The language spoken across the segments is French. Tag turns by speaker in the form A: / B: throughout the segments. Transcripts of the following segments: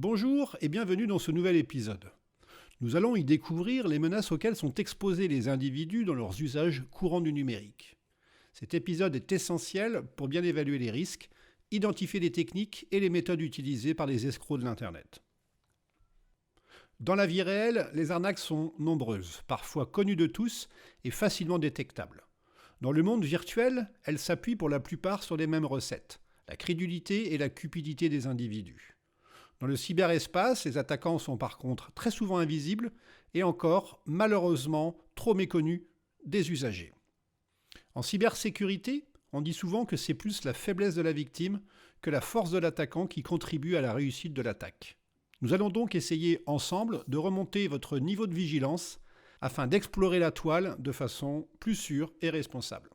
A: Bonjour et bienvenue dans ce nouvel épisode. Nous allons y découvrir les menaces auxquelles sont exposés les individus dans leurs usages courants du numérique. Cet épisode est essentiel pour bien évaluer les risques, identifier les techniques et les méthodes utilisées par les escrocs de l'Internet. Dans la vie réelle, les arnaques sont nombreuses, parfois connues de tous et facilement détectables. Dans le monde virtuel, elles s'appuient pour la plupart sur les mêmes recettes, la crédulité et la cupidité des individus. Dans le cyberespace, les attaquants sont par contre très souvent invisibles et encore, malheureusement, trop méconnus des usagers. En cybersécurité, on dit souvent que c'est plus la faiblesse de la victime que la force de l'attaquant qui contribue à la réussite de l'attaque. Nous allons donc essayer ensemble de remonter votre niveau de vigilance afin d'explorer la toile de façon plus sûre et responsable.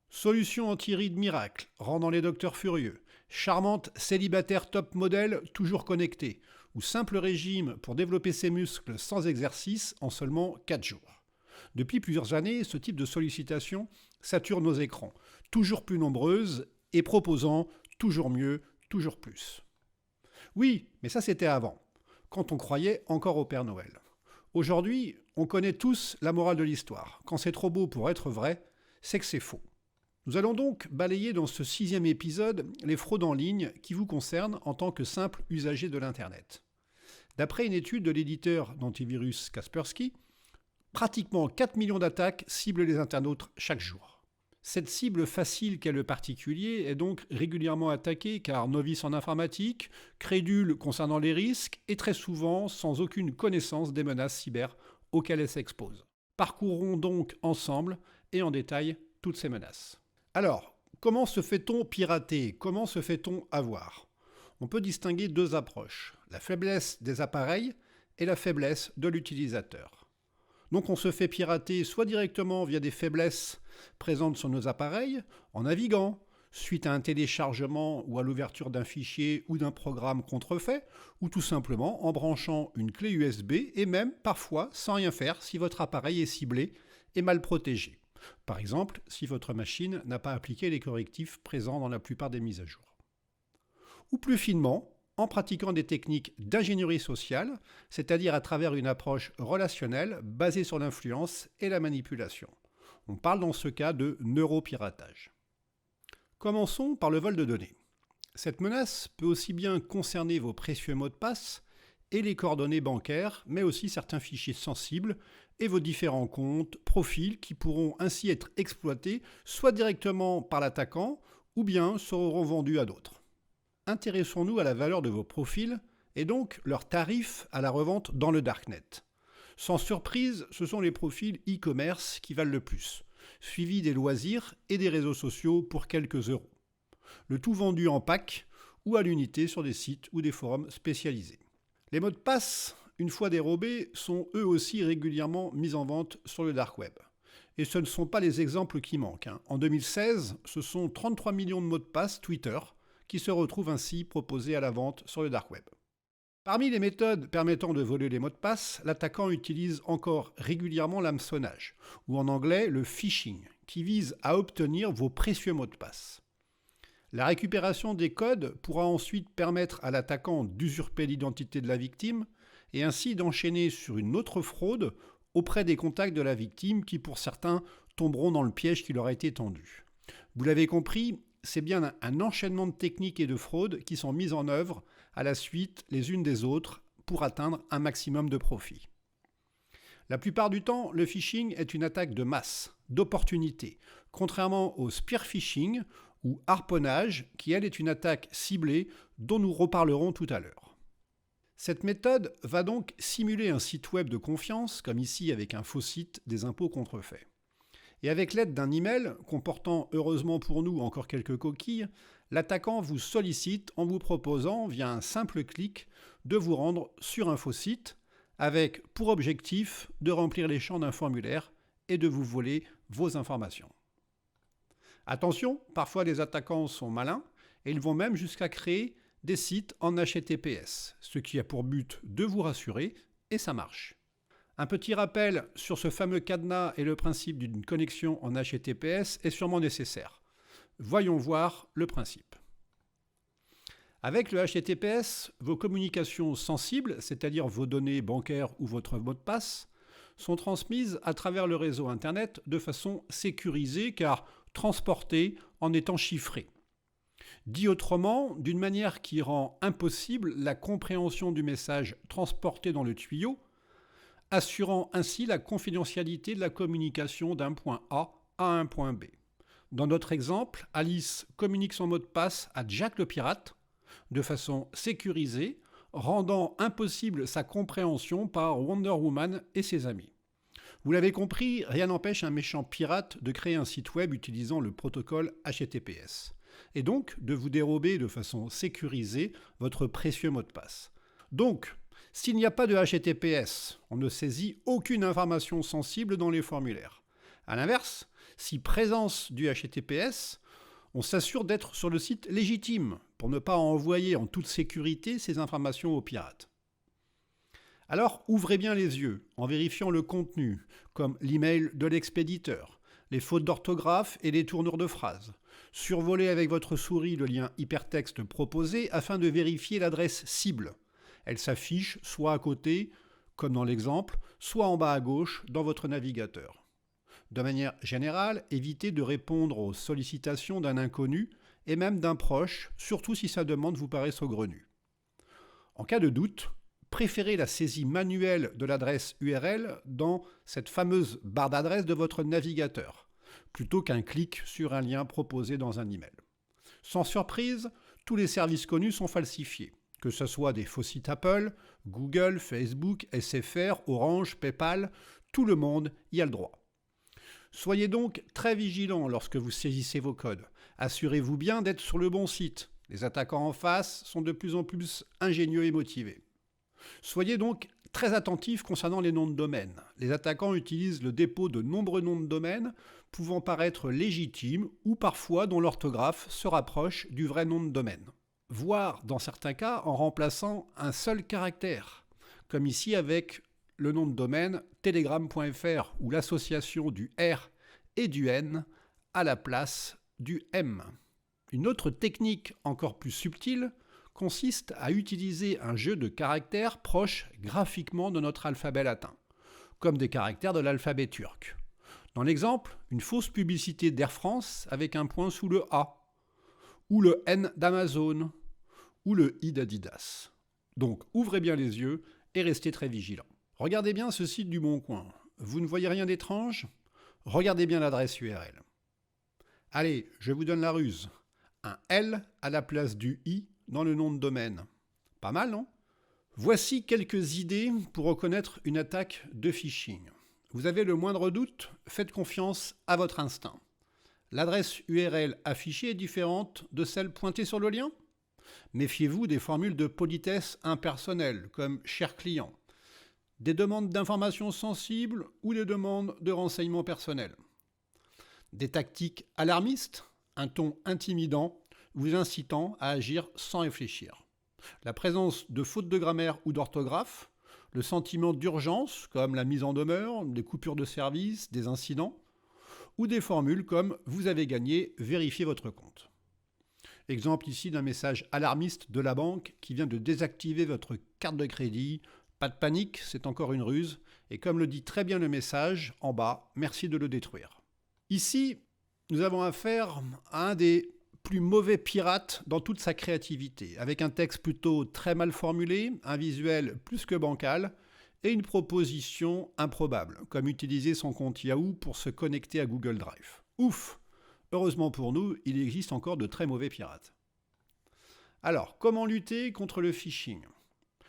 A: Solution anti-rides miracle, rendant les docteurs furieux, charmante célibataire top modèle toujours connectée, ou simple régime pour développer ses muscles sans exercice en seulement 4 jours. Depuis plusieurs années, ce type de sollicitation sature nos écrans, toujours plus nombreuses et proposant toujours mieux, toujours plus. Oui, mais ça c'était avant, quand on croyait encore au Père Noël. Aujourd'hui, on connaît tous la morale de l'histoire. Quand c'est trop beau pour être vrai, c'est que c'est faux. Nous allons donc balayer dans ce 6e épisode les fraudes en ligne qui vous concernent en tant que simple usager de l'Internet. D'après une étude de l'éditeur d'antivirus Kaspersky, pratiquement 4 millions d'attaques ciblent les internautes chaque jour. Cette cible facile qu'est le particulier est donc régulièrement attaquée car novice en informatique, crédule concernant les risques et très souvent sans aucune connaissance des menaces cyber auxquelles elle s'expose. Parcourons donc ensemble et en détail toutes ces menaces. Alors, comment se fait-on pirater? Comment se fait-on avoir? On peut distinguer deux approches, la faiblesse des appareils et la faiblesse de l'utilisateur. Donc on se fait pirater soit directement via des faiblesses présentes sur nos appareils, en naviguant, suite à un téléchargement ou à l'ouverture d'un fichier ou d'un programme contrefait, ou tout simplement en branchant une clé USB et même parfois sans rien faire si votre appareil est ciblé et mal protégé. Par exemple, si votre machine n'a pas appliqué les correctifs présents dans la plupart des mises à jour. Ou plus finement, en pratiquant des techniques d'ingénierie sociale, c'est-à-dire à travers une approche relationnelle basée sur l'influence et la manipulation. On parle dans ce cas de neuropiratage. Commençons par le vol de données. Cette menace peut aussi bien concerner vos précieux mots de passe et les coordonnées bancaires, mais aussi certains fichiers sensibles et vos différents comptes, profils qui pourront ainsi être exploités soit directement par l'attaquant ou bien seront vendus à d'autres. Intéressons-nous à la valeur de vos profils et donc leurs tarifs à la revente dans le darknet. Sans surprise, ce sont les profils e-commerce qui valent le plus, suivis des loisirs et des réseaux sociaux pour quelques euros. Le tout vendu en pack ou à l'unité sur des sites ou des forums spécialisés. Les mots de passe, une fois dérobés, sont eux aussi régulièrement mis en vente sur le dark web. Et ce ne sont pas les exemples qui manquent. En 2016, ce sont 33 millions de mots de passe Twitter qui se retrouvent ainsi proposés à la vente sur le dark web. Parmi les méthodes permettant de voler les mots de passe, l'attaquant utilise encore régulièrement l'hameçonnage, ou en anglais le phishing, qui vise à obtenir vos précieux mots de passe. La récupération des codes pourra ensuite permettre à l'attaquant d'usurper l'identité de la victime et ainsi d'enchaîner sur une autre fraude auprès des contacts de la victime qui, pour certains, tomberont dans le piège qui leur a été tendu. Vous l'avez compris, c'est bien un enchaînement de techniques et de fraudes qui sont mises en œuvre à la suite les unes des autres pour atteindre un maximum de profit. La plupart du temps, le phishing est une attaque de masse, d'opportunité, contrairement au spear phishing ou harponnage, qui elle est une attaque ciblée dont nous reparlerons tout à l'heure. Cette méthode va donc simuler un site web de confiance, comme ici avec un faux site des impôts contrefaits. Et avec l'aide d'un email, comportant heureusement pour nous encore quelques coquilles, l'attaquant vous sollicite en vous proposant, via un simple clic, de vous rendre sur un faux site, avec pour objectif de remplir les champs d'un formulaire et de vous voler vos informations. Attention, parfois les attaquants sont malins et ils vont même jusqu'à créer des sites en HTTPS, ce qui a pour but de vous rassurer et ça marche. Un petit rappel sur ce fameux cadenas et le principe d'une connexion en HTTPS est sûrement nécessaire. Voyons voir le principe. Avec le HTTPS, vos communications sensibles, c'est-à-dire vos données bancaires ou votre mot de passe, sont transmises à travers le réseau Internet de façon sécurisée car transportées en étant chiffrées. Dit autrement, d'une manière qui rend impossible la compréhension du message transporté dans le tuyau, assurant ainsi la confidentialité de la communication d'un point A à un point B. Dans notre exemple, Alice communique son mot de passe à Jack le pirate de façon sécurisée, rendant impossible sa compréhension par Wonder Woman et ses amis. Vous l'avez compris, rien n'empêche un méchant pirate de créer un site web utilisant le protocole HTTPS, et donc de vous dérober de façon sécurisée votre précieux mot de passe. Donc, s'il n'y a pas de HTTPS, on ne saisit aucune information sensible dans les formulaires. A l'inverse, si présence du HTTPS, on s'assure d'être sur le site légitime pour ne pas envoyer en toute sécurité ces informations aux pirates. Alors ouvrez bien les yeux en vérifiant le contenu, comme l'email de l'expéditeur, les fautes d'orthographe et les tournures de phrases. Survolez avec votre souris le lien hypertexte proposé afin de vérifier l'adresse cible. Elle s'affiche soit à côté, comme dans l'exemple, soit en bas à gauche dans votre navigateur. De manière générale, évitez de répondre aux sollicitations d'un inconnu et même d'un proche, surtout si sa demande vous paraît saugrenue. En cas de doute, préférez la saisie manuelle de l'adresse URL dans cette fameuse barre d'adresse de votre navigateur, plutôt qu'un clic sur un lien proposé dans un email. Sans surprise, tous les services connus sont falsifiés, que ce soit des faux sites Apple, Google, Facebook, SFR, Orange, PayPal, tout le monde y a le droit. Soyez donc très vigilants lorsque vous saisissez vos codes. Assurez-vous bien d'être sur le bon site. Les attaquants en face sont de plus en plus ingénieux et motivés. Soyez donc très attentifs concernant les noms de domaine. Les attaquants utilisent le dépôt de nombreux noms de domaine pouvant paraître légitimes ou parfois dont l'orthographe se rapproche du vrai nom de domaine. Voire, dans certains cas, en remplaçant un seul caractère, comme ici avec le nom de domaine telegram.fr ou l'association du R et du N à la place du M. Une autre technique encore plus subtile consiste à utiliser un jeu de caractères proches graphiquement de notre alphabet latin, comme des caractères de l'alphabet turc. Dans l'exemple, une fausse publicité d'Air France avec un point sous le A, ou le N d'Amazon, ou le I d'Adidas. Donc ouvrez bien les yeux et restez très vigilants. Regardez bien ce site du Bon Coin. Vous ne voyez rien d'étrange ? Regardez bien l'adresse URL. Allez, je vous donne la ruse. Un L à la place du I dans le nom de domaine. Pas mal, non ? Voici quelques idées pour reconnaître une attaque de phishing. Vous avez le moindre doute ? Faites confiance à votre instinct. L'adresse URL affichée est différente de celle pointée sur le lien ? Méfiez-vous des formules de politesse impersonnelles, comme « cher client », des demandes d'informations sensibles ou des demandes de renseignements personnels. Des tactiques alarmistes, un ton intimidant, vous incitant à agir sans réfléchir. La présence de fautes de grammaire ou d'orthographe, le sentiment d'urgence, comme la mise en demeure, des coupures de service, des incidents, ou des formules comme « vous avez gagné, vérifiez votre compte ». Exemple ici d'un message alarmiste de la banque qui vient de désactiver votre carte de crédit. Pas de panique, c'est encore une ruse. Et comme le dit très bien le message, en bas, merci de le détruire. Ici, nous avons affaire à un des plus mauvais pirates dans toute sa créativité, avec un texte plutôt très mal formulé, un visuel plus que bancal, et une proposition improbable, comme utiliser son compte Yahoo pour se connecter à Google Drive. Ouf! Heureusement pour nous, il existe encore de très mauvais pirates. Alors, comment lutter contre le phishing ?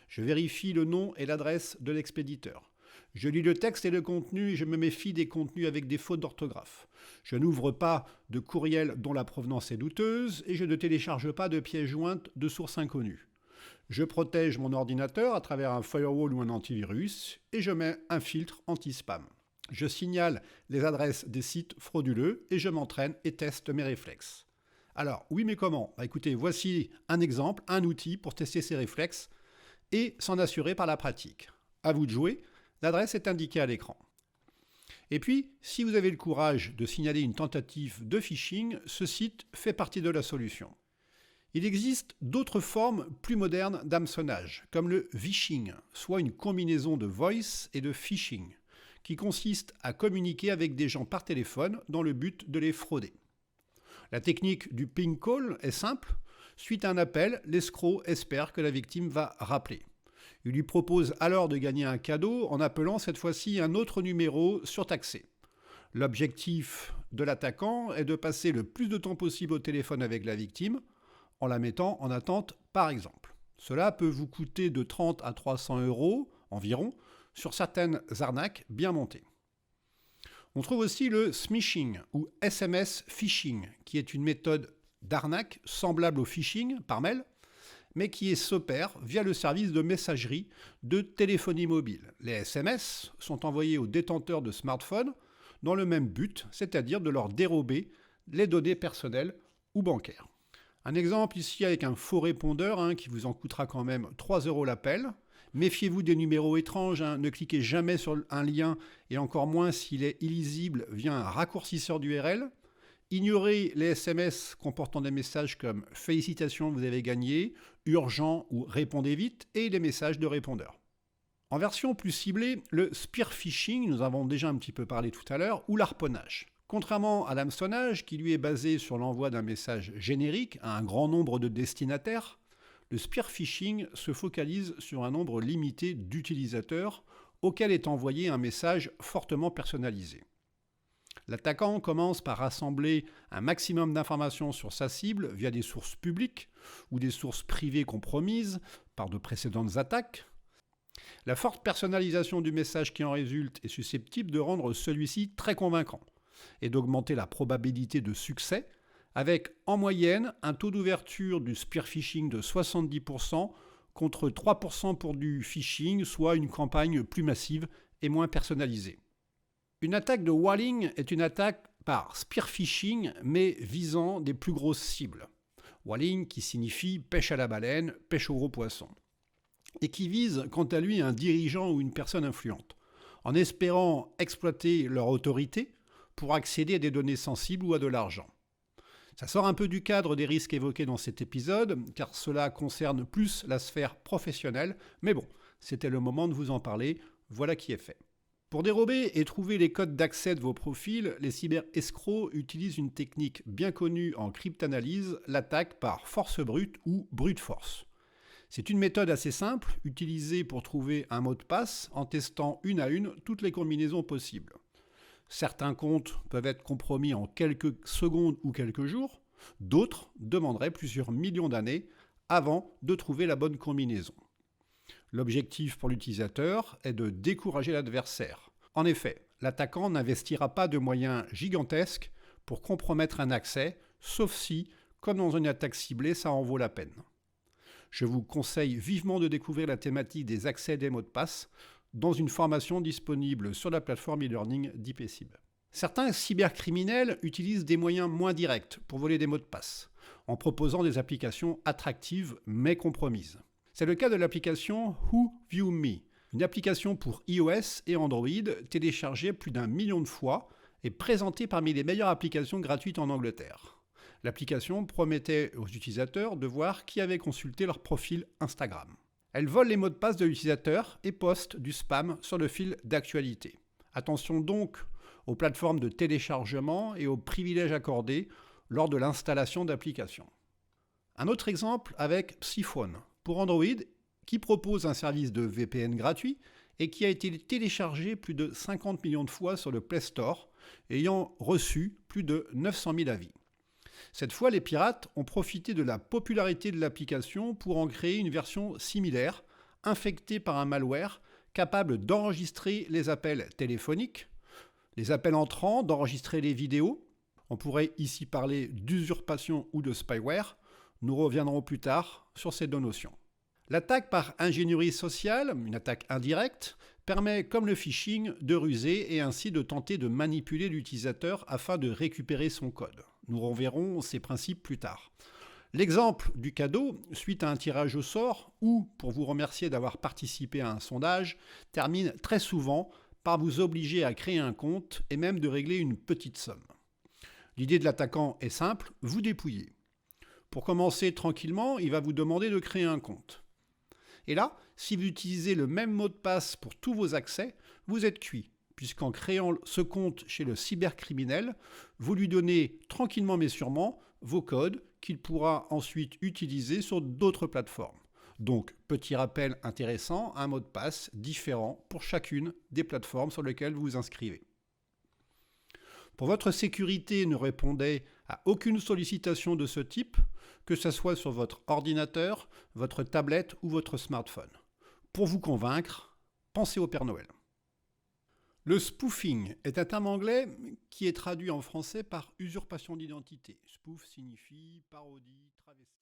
A: Je vérifie le nom et l'adresse de l'expéditeur. Je lis le texte et le contenu et je me méfie des contenus avec des fautes d'orthographe. Je n'ouvre pas de courriel dont la provenance est douteuse et je ne télécharge pas de pièces jointes de sources inconnues. Je protège mon ordinateur à travers un firewall ou un antivirus et je mets un filtre anti-spam. Je signale les adresses des sites frauduleux et je m'entraîne et teste mes réflexes. Alors, oui, mais comment ? Écoutez, voici un exemple, un outil pour tester ces réflexes et s'en assurer par la pratique. À vous de jouer, l'adresse est indiquée à l'écran. Et puis, si vous avez le courage de signaler une tentative de phishing, ce site fait partie de la solution. Il existe d'autres formes plus modernes d'hameçonnage, comme le vishing, soit une combinaison de voice et de phishing, qui consiste à communiquer avec des gens par téléphone dans le but de les frauder. La technique du ping call est simple. Suite à un appel, l'escroc espère que la victime va rappeler. Il lui propose alors de gagner un cadeau en appelant cette fois-ci un autre numéro surtaxé. L'objectif de l'attaquant est de passer le plus de temps possible au téléphone avec la victime, en la mettant en attente par exemple. Cela peut vous coûter de 30 à 300 € environ sur certaines arnaques bien montées. On trouve aussi le smishing ou SMS phishing, qui est une méthode d'arnaque semblable au phishing par mail, mais qui s'opère via le service de messagerie de téléphonie mobile. Les SMS sont envoyés aux détenteurs de smartphones dans le même but, c'est-à-dire de leur dérober les données personnelles ou bancaires. Un exemple ici avec un faux répondeur qui vous en coûtera quand même 3 € l'appel. Méfiez-vous des numéros étranges, ne cliquez jamais sur un lien et encore moins s'il est illisible via un raccourcisseur d'URL. Ignorez les SMS comportant des messages comme « Félicitations, vous avez gagné »,« Urgent » ou « Répondez vite » et les messages de répondeurs. En version plus ciblée, le spear phishing, nous avons déjà un petit peu parlé tout à l'heure, ou l'harponnage. Contrairement à l'hameçonnage, qui lui est basé sur l'envoi d'un message générique à un grand nombre de destinataires, le spear phishing se focalise sur un nombre limité d'utilisateurs auxquels est envoyé un message fortement personnalisé. L'attaquant commence par rassembler un maximum d'informations sur sa cible via des sources publiques ou des sources privées compromises par de précédentes attaques. La forte personnalisation du message qui en résulte est susceptible de rendre celui-ci très convaincant et d'augmenter la probabilité de succès avec en moyenne un taux d'ouverture du spear phishing de 70% contre 3% pour du phishing, soit une campagne plus massive et moins personnalisée. Une attaque de walling est une attaque par spear phishing, mais visant des plus grosses cibles. Walling qui signifie pêche à la baleine, pêche au gros poisson. Et qui vise quant à lui un dirigeant ou une personne influente, en espérant exploiter leur autorité pour accéder à des données sensibles ou à de l'argent. Ça sort un peu du cadre des risques évoqués dans cet épisode, car cela concerne plus la sphère professionnelle, mais bon, c'était le moment de vous en parler, voilà qui est fait. Pour dérober et trouver les codes d'accès de vos profils, les cyber-escrocs utilisent une technique bien connue en cryptanalyse, l'attaque par force brute ou brute force. C'est une méthode assez simple, utilisée pour trouver un mot de passe en testant une à une toutes les combinaisons possibles. Certains comptes peuvent être compromis en quelques secondes ou quelques jours, d'autres demanderaient plusieurs millions d'années avant de trouver la bonne combinaison. L'objectif pour l'utilisateur est de décourager l'adversaire. En effet, l'attaquant n'investira pas de moyens gigantesques pour compromettre un accès, sauf si, comme dans une attaque ciblée, ça en vaut la peine. Je vous conseille vivement de découvrir la thématique des accès et des mots de passe dans une formation disponible sur la plateforme e-learning d'IPCIB. Certains cybercriminels utilisent des moyens moins directs pour voler des mots de passe, en proposant des applications attractives mais compromises. C'est le cas de l'application WhoViewMe, une application pour iOS et Android téléchargée plus d'1 million de fois et présentée parmi les meilleures applications gratuites en Angleterre. L'application promettait aux utilisateurs de voir qui avait consulté leur profil Instagram. Elle vole les mots de passe de l'utilisateur et poste du spam sur le fil d'actualité. Attention donc aux plateformes de téléchargement et aux privilèges accordés lors de l'installation d'applications. Un autre exemple avec Psiphone pour Android qui propose un service de VPN gratuit et qui a été téléchargé plus de 50 millions de fois sur le Play Store, ayant reçu plus de 900 000 avis. Cette fois, les pirates ont profité de la popularité de l'application pour en créer une version similaire, infectée par un malware capable d'enregistrer les appels téléphoniques, les appels entrants, d'enregistrer les vidéos. On pourrait ici parler d'usurpation ou de spyware. Nous reviendrons plus tard sur ces deux notions. L'attaque par ingénierie sociale, une attaque indirecte, permet, comme le phishing, de ruser et ainsi de tenter de manipuler l'utilisateur afin de récupérer son code. Nous reverrons ces principes plus tard. L'exemple du cadeau, suite à un tirage au sort ou pour vous remercier d'avoir participé à un sondage, termine très souvent par vous obliger à créer un compte et même de régler une petite somme. L'idée de l'attaquant est simple, vous dépouiller. Pour commencer tranquillement, il va vous demander de créer un compte. Et là, si vous utilisez le même mot de passe pour tous vos accès, vous êtes cuit, puisqu'en créant ce compte chez le cybercriminel, vous lui donnez tranquillement mais sûrement vos codes qu'il pourra ensuite utiliser sur d'autres plateformes. Donc, petit rappel intéressant, un mot de passe différent pour chacune des plateformes sur lesquelles vous vous inscrivez. Pour votre sécurité, ne répondez à aucune sollicitation de ce type, que ce soit sur votre ordinateur, votre tablette ou votre smartphone. Pour vous convaincre, pensez au Père Noël. Le spoofing est un terme anglais qui est traduit en français par usurpation d'identité. Spoof signifie parodie, travestie.